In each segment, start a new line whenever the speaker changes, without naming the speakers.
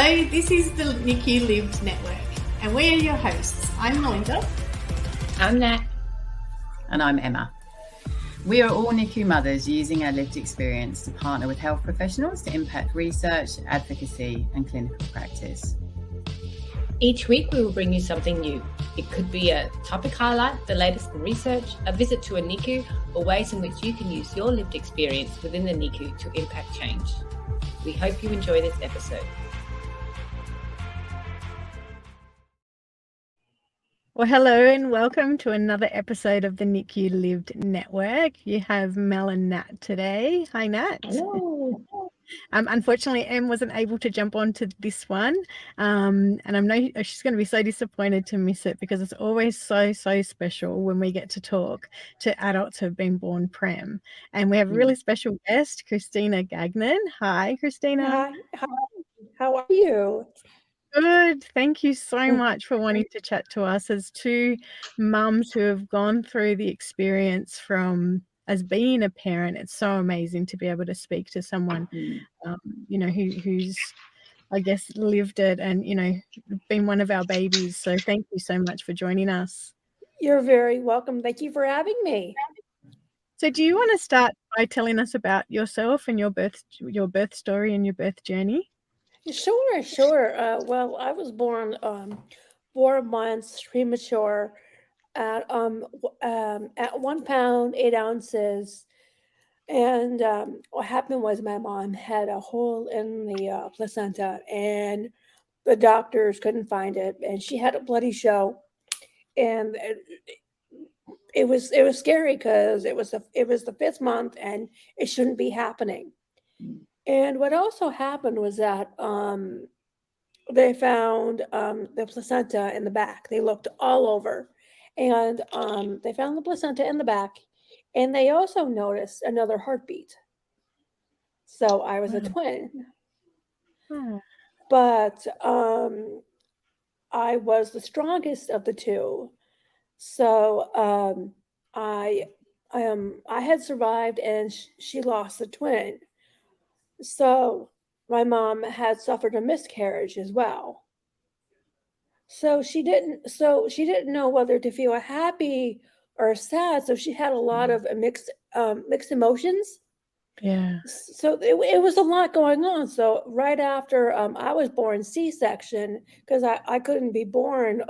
Hello, this is the NICU Lived Network, and we are your hosts. I'm Melinda.
I'm Nat.
And I'm Emma. We are all NICU mothers using our lived experience to partner with health professionals to impact research, advocacy, and clinical practice.
Each week we will bring you something new. It could be a topic highlight, the latest in research, a visit to a NICU, or ways in which you can use your lived experience within the NICU to impact change. We hope you enjoy this episode.
Well, hello and welcome to another episode of the NICU Lived Network. You have Mel and Nat today. Hi, Nat.
Hello.
Unfortunately, Em wasn't able to jump onto this one, and I know she's going to be so disappointed to miss it because it's always so special when we get to talk to adults who have been born prem. And we have a really special guest, Christina Gagnon. Hi, Christina.
Hi. How are you?
Good. Thank you so much for wanting to chat to us as two mums who have gone through the experience from as being a parent. It's so amazing to be able to speak to someone, who's, I guess, lived it and, been one of our babies. So thank you so much for joining us.
You're very welcome. Thank you for having me.
So do you want to start by telling us about yourself and your birth story and your birth journey?
Sure. Well, I was born 4 months premature at 1 pound 8 ounces, and what happened was my mom had a hole in the placenta, and the doctors couldn't find it, and she had a bloody show, and it was scary because it was the 5th month, and it shouldn't be happening. And what also happened was that they found the placenta in the back. They looked all over, and they found the placenta in the back, and they also noticed another heartbeat. So I was a twin. But I was the strongest of the two. So I had survived, and she lost the twin. So my mom had suffered a miscarriage as well. So she didn't know whether to feel happy or sad. So she had a lot of mixed emotions.
Yeah.
So it was a lot going on. So right after I was born C-section, because I couldn't be born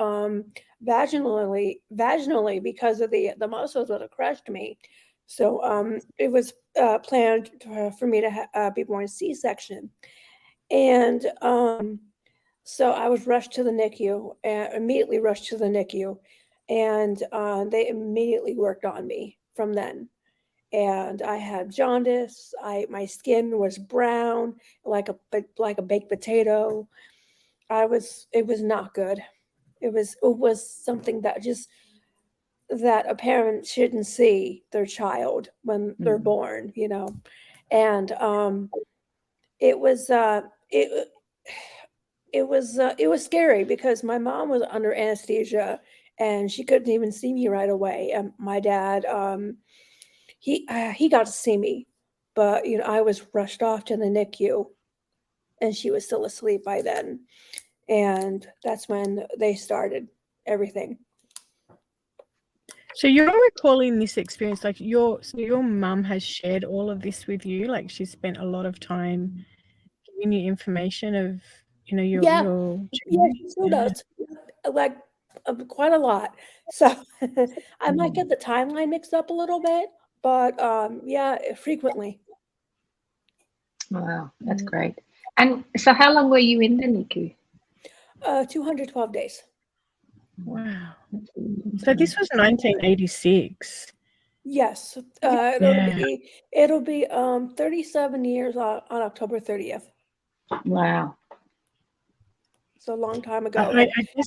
vaginally because of the muscles would have crushed me. So it was planned for me to be born C-section, and so I was rushed to the NICU, immediately rushed to the NICU, and they immediately worked on me from then. And I had jaundice. My skin was brown, like a baked potato. It was not good. It was something that a parent shouldn't see their child when they're born, and it was scary because my mom was under anesthesia and she couldn't even see me right away. And my dad, he got to see me, but I was rushed off to the NICU, and she was still asleep by then, and that's when they started everything.
So you're recalling this experience, like your mum has shared all of this with you, like she spent a lot of time giving you information of, your journey.
Yeah, she still does, like quite a lot. So I might get the timeline mixed up a little bit, but frequently.
Wow, that's great. And so how long were you in the NICU?
212 days.
Wow. So this was 1986.
Yes. It'll be 37 years on October 30th.
Wow.
So a long time ago.
I guess,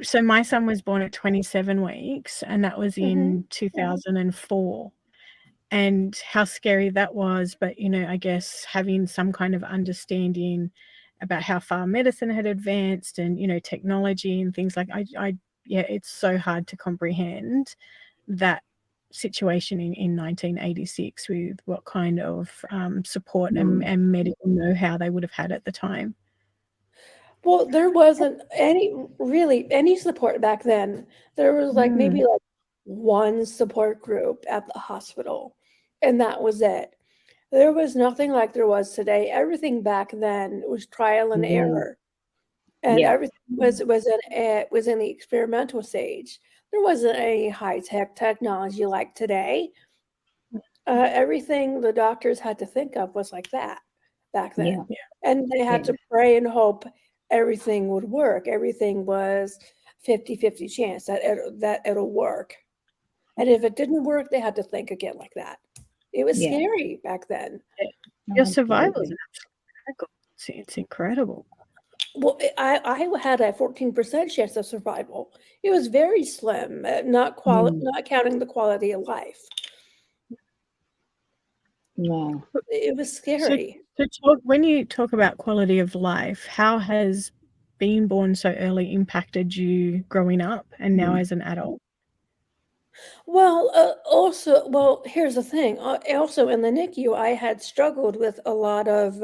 so my son was born at 27 weeks, and that was in 2004. And how scary that was, but I guess having some kind of understanding about how far medicine had advanced and technology and things like it's so hard to comprehend that situation in 1986 with what kind of support and medical know-how they would have had at the time?
Well, there wasn't any support back then. There was like maybe like one support group at the hospital, and that was it. There was nothing like there was today. Everything back then was trial and error, and everything was in the experimental stage. There wasn't any high-tech technology like today. Everything the doctors had to think of was like that back then. And they had to pray and hope everything would work. Everything was 50-50 chance that it'll work. And if it didn't work, they had to think again like that. It was scary back then.
Your survival is absolutely critical. It's incredible.
Well, I had a 14% chance of survival. It was very slim, not counting the quality of life.
Wow.
It was scary.
When you talk about quality of life, how has being born so early impacted you growing up and now as an adult?
Well, here's the thing. Also in the NICU, I had struggled with a lot of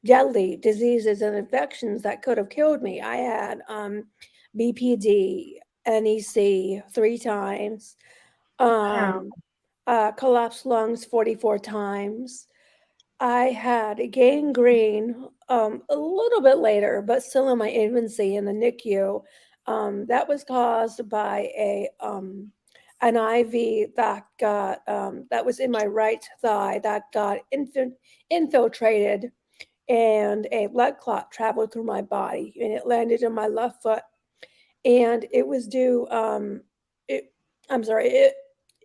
deadly diseases and infections that could have killed me. I had BPD, NEC 3 times, collapsed lungs 44 times. I had gangrene a little bit later, but still in my infancy in the NICU. That was caused by an IV that got that was in my right thigh that got infiltrated, and a blood clot traveled through my body, and it landed in my left foot, and it was due.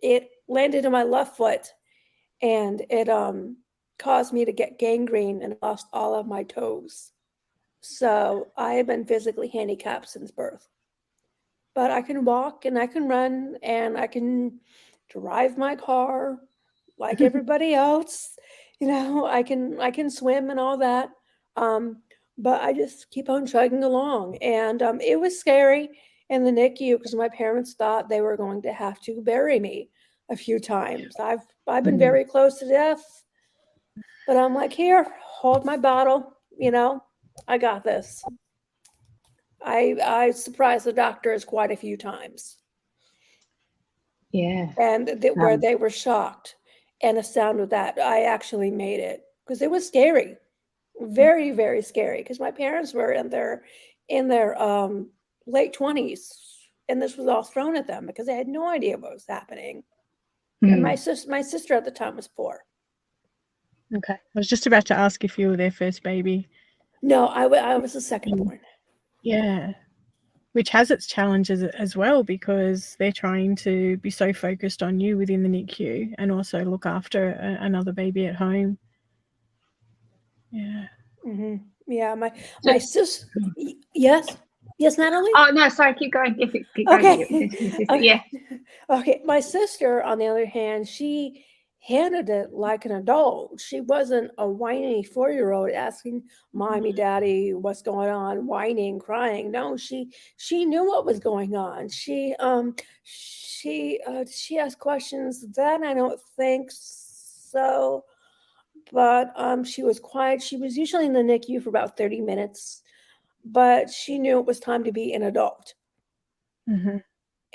It landed in my left foot, and it caused me to get gangrene and lost all of my toes. So I have been physically handicapped since birth. But I can walk and I can run and I can drive my car like everybody else. I can swim and all that. But I just keep on chugging along. And it was scary in the NICU because my parents thought they were going to have to bury me a few times. I've been very close to death. But I'm like, here, hold my bottle, I got this. I surprised the doctors quite a few times.
Yeah.
And where they were shocked and astounded that I actually made it, because it was scary, very, very scary, because my parents were in their late 20s, and this was all thrown at them because they had no idea what was happening. And my sister at the time was 4.
Okay. I was just about to ask if you were their first baby.
No, I was the second born.
Yeah. Which has its challenges as well, because they're trying to be so focused on you within the NICU and also look after another baby at home. Yeah.
Mm-hmm. Yeah, my sister. Yes, Natalie.
Oh no, sorry. Keep going. Keep going.
Okay.
Yeah.
Okay. My sister, on the other hand, she handled it like an adult. She wasn't a whiny 4-year-old asking mommy, daddy, what's going on, whining, crying. No, she knew what was going on. She asked questions. Then I don't think so. But she was quiet. She was usually in the NICU for about 30 minutes, but she knew it was time to be an adult.
Mm-hmm.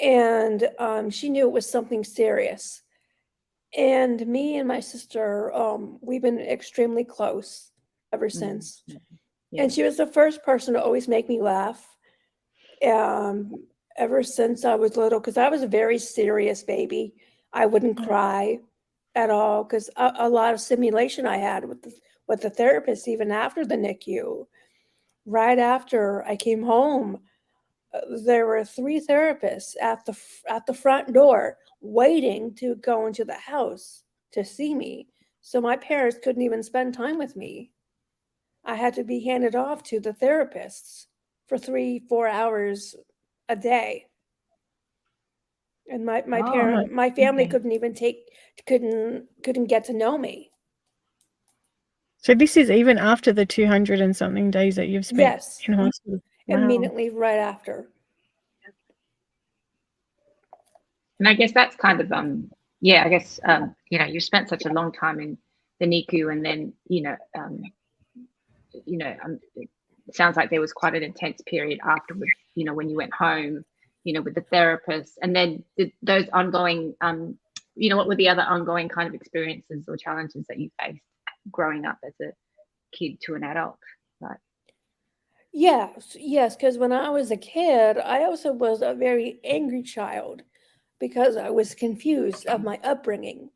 And she knew it was something serious. And me and my sister, we've been extremely close ever since. And she was the first person to always make me laugh ever since I was little, because I was a very serious baby. I wouldn't cry at all, because a lot of simulation I had with the therapist, even after the NICU. Right after I came home, there were 3 therapists at the front door waiting to go into the house to see me. So my parents couldn't even spend time with me. I had to be handed off to the therapists for 3-4 hours a day. And my family couldn't even couldn't get to know me.
So this is even after the 200 and something days that you've spent in hospital? Wow.
Immediately right after.
And I guess that's kind of
yeah, I guess you spent such a long time in the NICU, and then it sounds like there was quite an intense period afterwards. When you went home, with the therapist, and then those ongoing, what were the other ongoing kind of experiences or challenges that you faced growing up as a kid to an adult? Like,
Yes, because when I was a kid, I also was a very angry child because I was confused of my upbringing.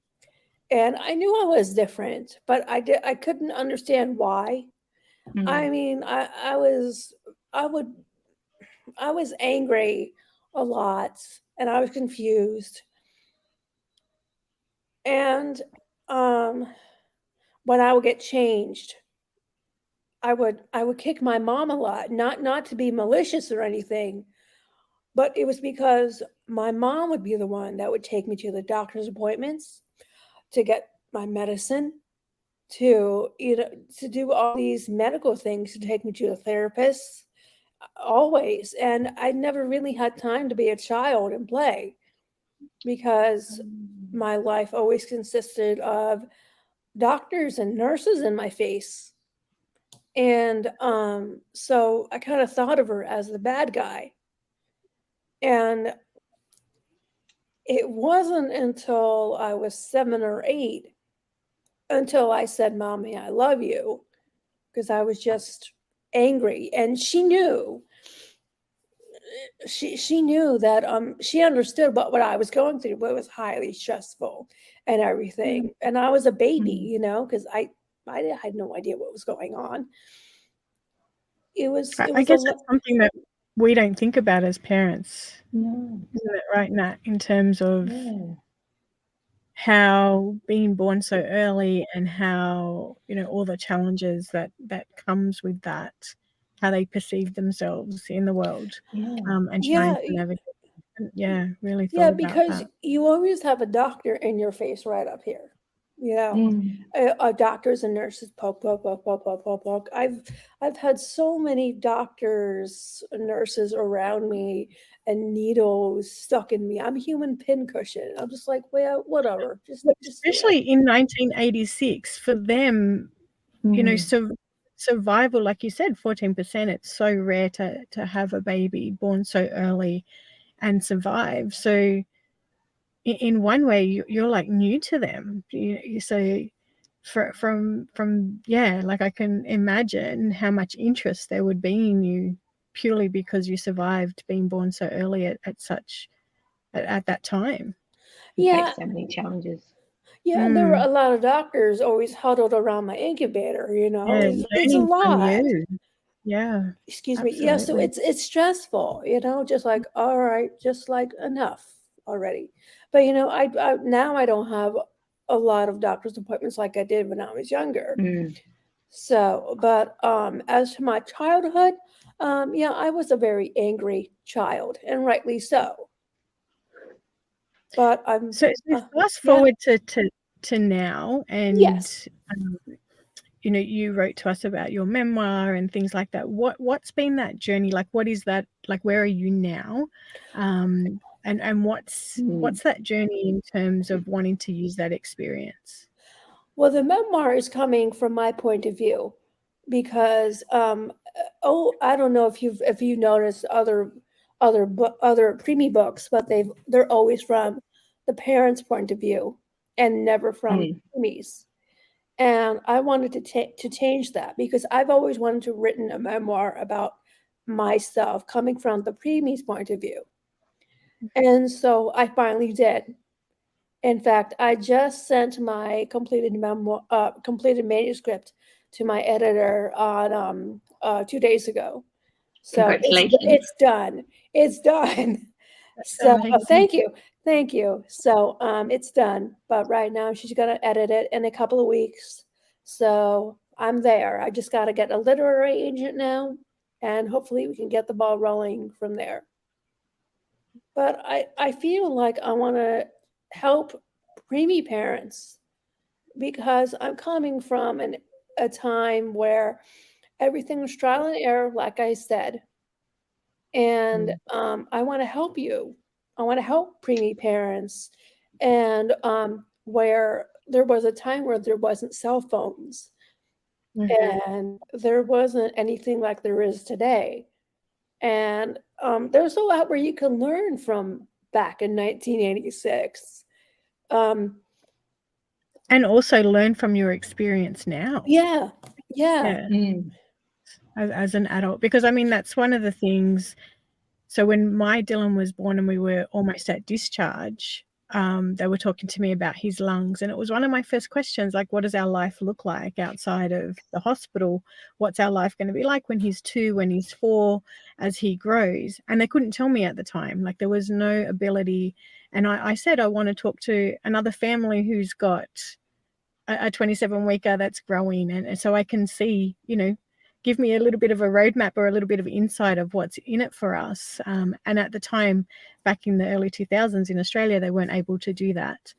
And I knew I was different, but I couldn't understand why. I mean, I would I was angry a lot and I was confused. And when I would get changed, I would kick my mom a lot, not to be malicious or anything, but it was because my mom would be the one that would take me to the doctor's appointments, to get my medicine, to to do all these medical things, to take me to the therapist, always. And I never really had time to be a child and play because my life always consisted of doctors and nurses in my face. And so I kind of thought of her as the bad guy. And it wasn't until I was 7 or 8 until I said, "Mommy, I love you," because I was just angry. And she knew. She knew that she understood what I was going through, but it was highly stressful and everything. And I was a baby, because I had no idea what was going on. It was
I guess it's something that we don't think about as parents,
No.
isn't it, right, Nat, in terms of
Yeah.
how being born so early and how, all the challenges that comes with that, how they perceive themselves in the world,
Yeah.
and trying to navigate. Really thought
Yeah,
about
because
that.
you always have a doctor in your face right up here. Doctors and nurses poke, poke, poke, poke, poke, poke, poke. I've had so many doctors, nurses around me, and needles stuck in me. I'm a human pincushion. I'm just like, well, whatever. Just do
Especially
it.
in 1986, for them, survival, like you said, 14%. It's so rare to have a baby born so early and survive. So in one way, you're like new to them. So from like I can imagine how much interest there would be in you purely because you survived being born so early at that time.
You face so many challenges.
Yeah, and there were a lot of doctors always huddled around my incubator. It's a
learning from
lot.
you. Yeah.
Excuse me. Yeah, so
Absolutely.
it's stressful. Just like, all right, just like enough already. But I now I don't have a lot of doctor's appointments like I did when I was younger. So, but as to my childhood, I was a very angry child, and rightly so. But I'm
So fast forward to now, and
yes.
You wrote to us about your memoir and things like that. What's been that journey like? What is that like? Where are you now? And what's that journey in terms of wanting to use that experience?
Well, the memoir is coming from my point of view because I don't know if you noticed other preemie books, but they're always from the parents' point of view and never from preemies. And I wanted to change that because I've always wanted to written a memoir about myself coming from the preemie's point of view. And so I finally did. In fact, I just sent my completed manuscript to my editor on 2 days ago. So it's done. It's done. So thank you. So it's done. But right now she's gonna edit it in a couple of weeks. So I'm there. I just got to get a literary agent now, and hopefully we can get the ball rolling from there. But I feel like I want to help preemie parents because I'm coming from a time where everything was trial and error, like I said. And I want to help you. I want to help preemie parents and where there was a time where there wasn't cell phones and there wasn't anything like there is today. And there's a lot where you can learn from back in 1986.
And also learn from your experience now.
Yeah.
As an adult, because I mean, that's one of the things. So when my Dylan was born and we were almost at discharge, they were talking to me about his lungs, and it was one of my first questions, like, what does our life look like outside of the hospital? What's our life going to be like when he's 2, when he's 4, as he grows? And they couldn't tell me at the time. Like, there was no ability. And I said, I want to talk to another family who's got a 27-weeker that's growing, and so I can see, give me a little bit of a roadmap or a little bit of insight of what's in it for us. And at the time, back in the early 2000s in Australia, they weren't able to do that.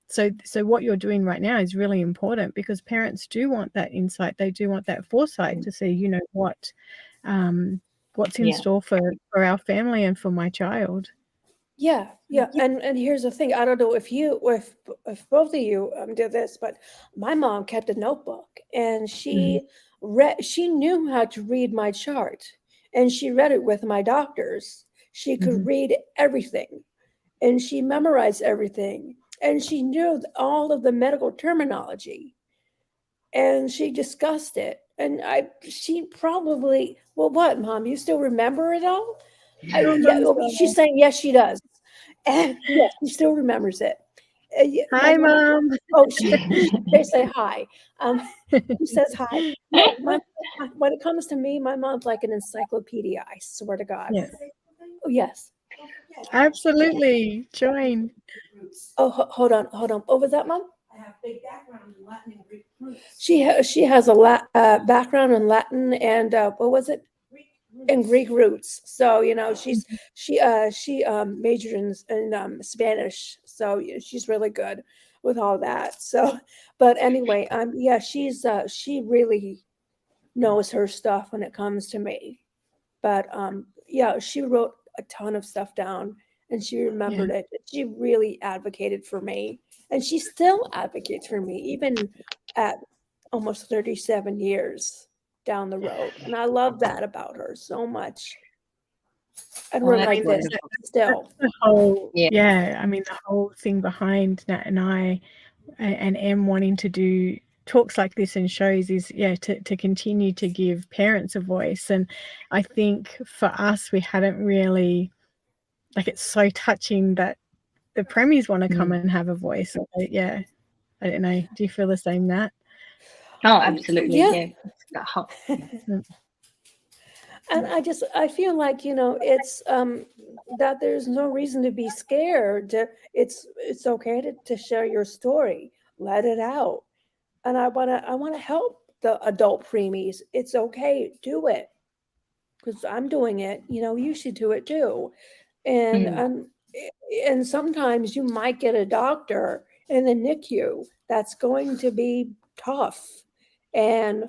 So what you're doing right now is really important, because parents do want that insight. They do want that foresight to see, what's in store for our family and for my child.
Yeah. And here's the thing. I don't know if both of you did this, but my mom kept a notebook, and she knew how to read my chart, and she read it with my doctors. She could read everything, and she memorized everything, and she knew all of the medical terminology, and she discussed it. And she probably, well, what, Mom, you still remember it all? She's saying yes, she does. And yes, she still remembers it.
Hi, Mom.
Oh, they say hi. She says hi. No, when it comes to me, my mom's like an encyclopedia. I swear to God.
Yes.
Oh, yes.
Absolutely. Join.
Oh, hold on. What was that, Mom? I have a big background in Latin and Greek roots. She has a background in Latin and what was it? And Greek roots. So she majored in Spanish, so she's really good with all that. So, but anyway, she really knows her stuff when it comes to me. But she wrote a ton of stuff down, and she remembered it. She really advocated for me, and she still advocates for me even at almost 37 years down the road. And I love that about her so much. And we're like this still.
The whole, I mean, the whole thing behind Nat and I and Em wanting to do talks like this and shows is to continue to give parents a voice. And I think for us, we hadn't really, like, it's so touching that the premies want to come and have a voice. So, I don't know. Do you feel the same, Nat?
Oh, absolutely. Yeah.
And I feel like, it's that there's no reason to be scared. It's okay to share your story. Let it out. And I want to help the adult preemies. It's okay. Do it. Because I'm doing it. You should do it too. And sometimes you might get a doctor in the NICU that's going to be tough and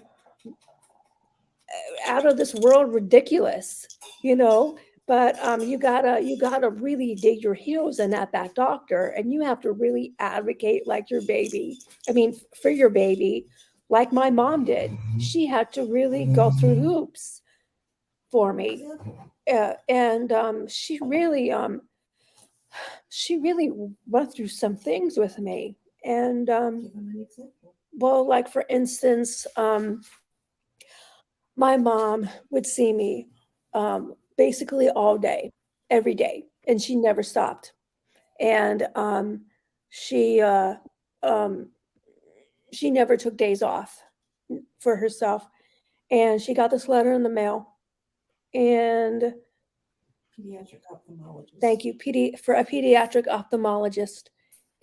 out of this world ridiculous, but you gotta really dig your heels in at that doctor, and you have to really advocate like your baby. I mean, for your baby, like my mom did. She had to really go through hoops for me, and she really went through some things with me. And well, like for instance, my mom would see me basically all day, every day, and she never stopped. And she never took days off for herself. And she got this letter in the mail, and pediatric ophthalmologist. Thank you, for a pediatric ophthalmologist.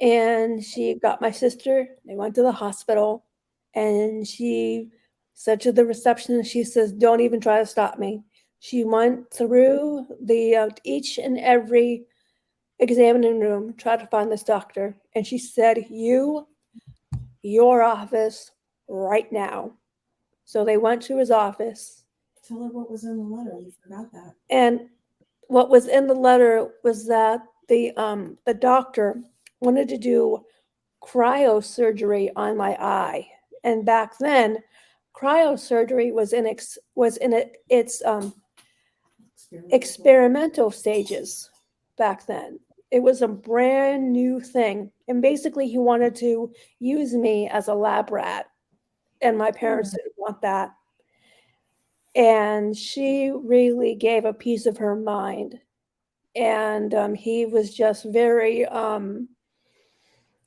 And she got my sister. They went to the hospital, and she said to the receptionist, she says, "Don't even try to stop me." She went through the each and every examining room, tried to find this doctor, and she said, your office right now. So they went to his office. Tell her what was in the letter. You forgot that. And what was in the letter was that the doctor wanted to do cryosurgery on my eye, and back then, cryosurgery was in its experimental stages. Back then, it was a brand new thing, and basically, he wanted to use me as a lab rat, and my parents didn't want that. And she really gave a piece of her mind, and he was just very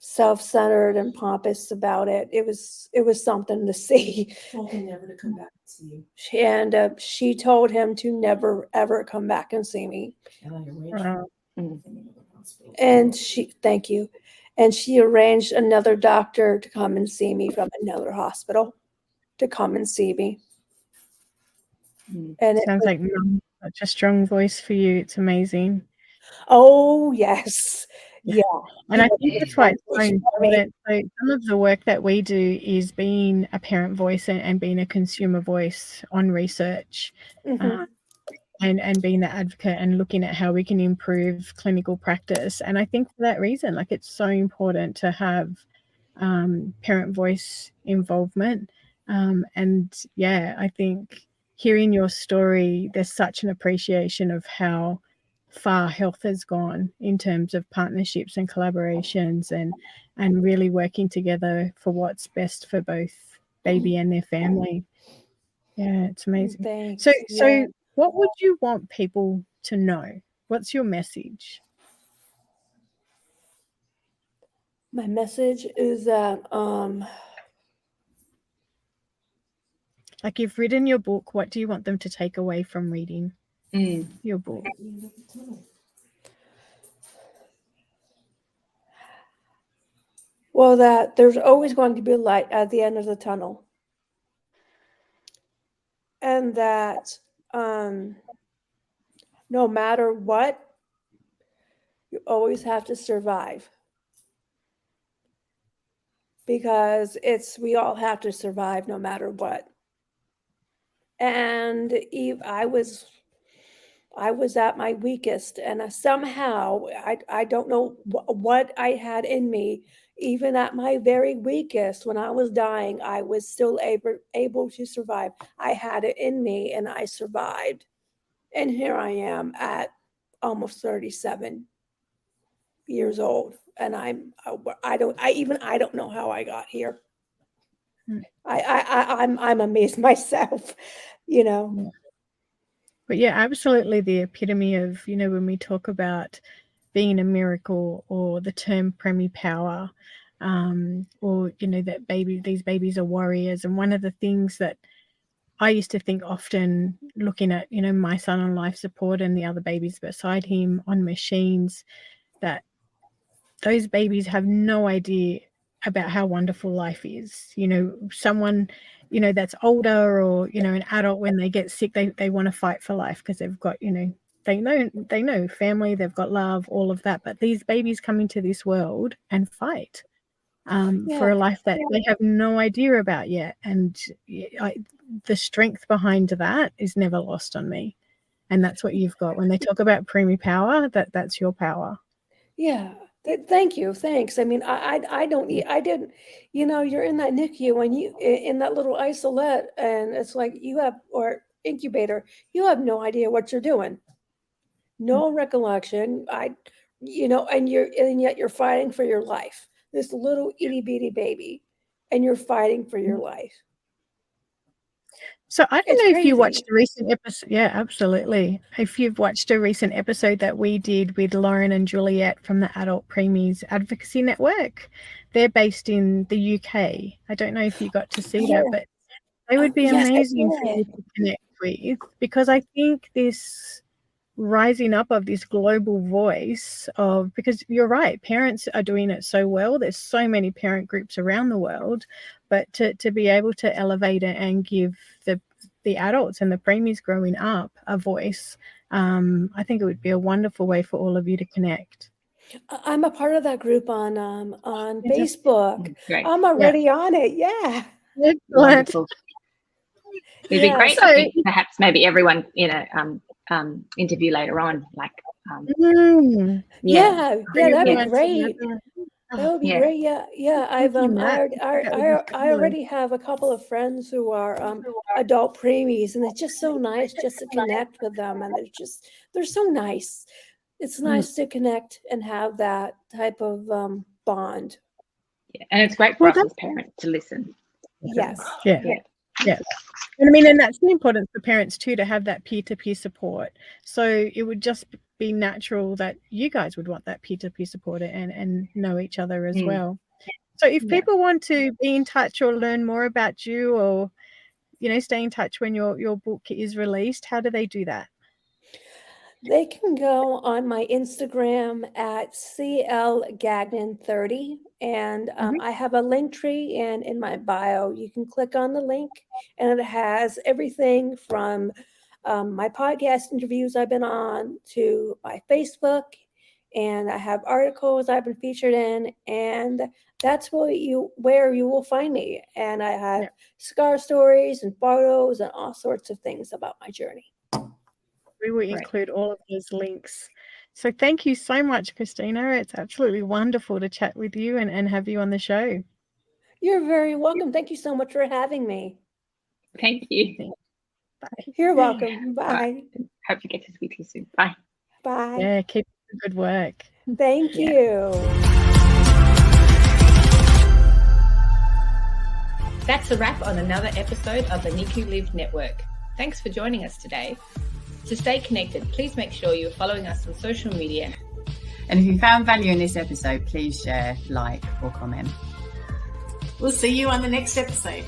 self-centered and pompous about it. It was something to see.
Told him never to come back and see you.
And she told him to never ever come back and see me.
And I arranged
Wow.
for him in another hospital.
And thank you. And she arranged another doctor to come and see me from another hospital to come and see me. And it
Sounds
was,
like Mum, such a strong voice for you. It's amazing.
oh yes, yeah.
And I think
Yeah,
that's why it's so
I mean-
important. So some of the work that we do is being a parent voice and being a consumer voice on research,
Mhm.
and being the advocate and looking at how we can improve clinical practice. And I think for that reason, like, it's so important to have parent voice involvement. And yeah, I think hearing your story, there's such an appreciation of how far health has gone in terms of partnerships and collaborations, and really working together for what's best for both baby and their family. Yeah, it's amazing.
Thanks.
So
Yeah.
what would you want people to know? What's your message?
My message is that
Like, you've written your book, what do you want them to take away from reading your book?
well, that there's always going to be light at the end of the tunnel. And that no matter what, you always have to survive. Because we all have to survive no matter what. And I was at my weakest, and somehow I don't know what I had in me. Even at my very weakest, when I was dying, I was still able to survive. I had it in me, and I survived. And here I am at almost 37 years old, and I don't know how I got here. I'm amazed myself, you know.
But yeah, absolutely the epitome of, when we talk about being a miracle, or the term preemie power, or, that these babies are warriors. And one of the things that I used to think often, looking at, my son on life support and the other babies beside him on machines, that those babies have no idea about how wonderful life is. Someone, that's older, or, an adult, when they get sick, they want to fight for life because they've got, they know family, they've got love, all of that. But these babies come into this world and fight for a life that they have no idea about yet. And the strength behind that is never lost on me. And that's what you've got. When they talk about preemie power, that's your power.
Yeah. Thank you. Thanks. I mean, I didn't, you're in that NICU and you in that little isolette, and it's like or incubator, you have no idea what you're doing. No recollection. And yet you're fighting for your life. This little itty bitty baby, and you're fighting for your life.
So I don't
It's
know if you
crazy.
watched the recent episode. Yeah, absolutely. If you've watched a recent episode that we did with Lauren and Juliet from the Adult Preemies Advocacy Network, they're based in the UK. I don't know if you got to see that, but they would be
Yes, I
amazing for you
did.
to connect with, because I think this rising up of this global voice of, because you're right, parents are doing it so well. There's so many parent groups around the world, but to be able to elevate it and give the adults and the preemies growing up a voice, I think it would be a wonderful way for all of you to connect.
I'm a part of that group on Facebook.
Great.
I'm already on it. Yeah.
Excellent.
Wonderful. It'd be
Yeah.
great.
So-
I think perhaps maybe everyone, interview later on. Like,
Yeah, that'd be
Yeah.
great. That would be
Yeah.
great. Yeah. I've
you, Matt.
I already have a couple of friends who are adult preemies, and it's just so nice just to connect with them, and they're so nice. It's nice to connect and have that type of bond.
Yeah. And it's great for us as parents to listen.
Yes.
Yeah. And I mean, and that's important for parents too, to have that peer-to-peer support. So it would just be natural that you guys would want that peer-to-peer support and know each other as well. So if people want to be in touch or learn more about you, or, you know, stay in touch when your book is released, how do they do that?
They can go on my Instagram at CLGagnon30, and I have a link tree, and in my bio, you can click on the link, and it has everything from my podcast interviews I've been on to my Facebook, and I have articles I've been featured in, and that's where you will find me. And I have scar stories and photos and all sorts of things about my journey.
We will include all of those links. So thank you so much, Christina. It's absolutely wonderful to chat with you and have you on the show.
You're very welcome. Thank you so much for having me.
Thank you.
Bye.
You're welcome. Bye.
Hope you get to speak to you soon. Bye.
Bye.
Yeah, keep up the good work.
Thank you.
That's a wrap on another episode of the NICU Live Network. Thanks for joining us today. To stay connected, please make sure you're following us on social media.
And if you found value in this episode, please share, like, or comment.
We'll see you on the next episode.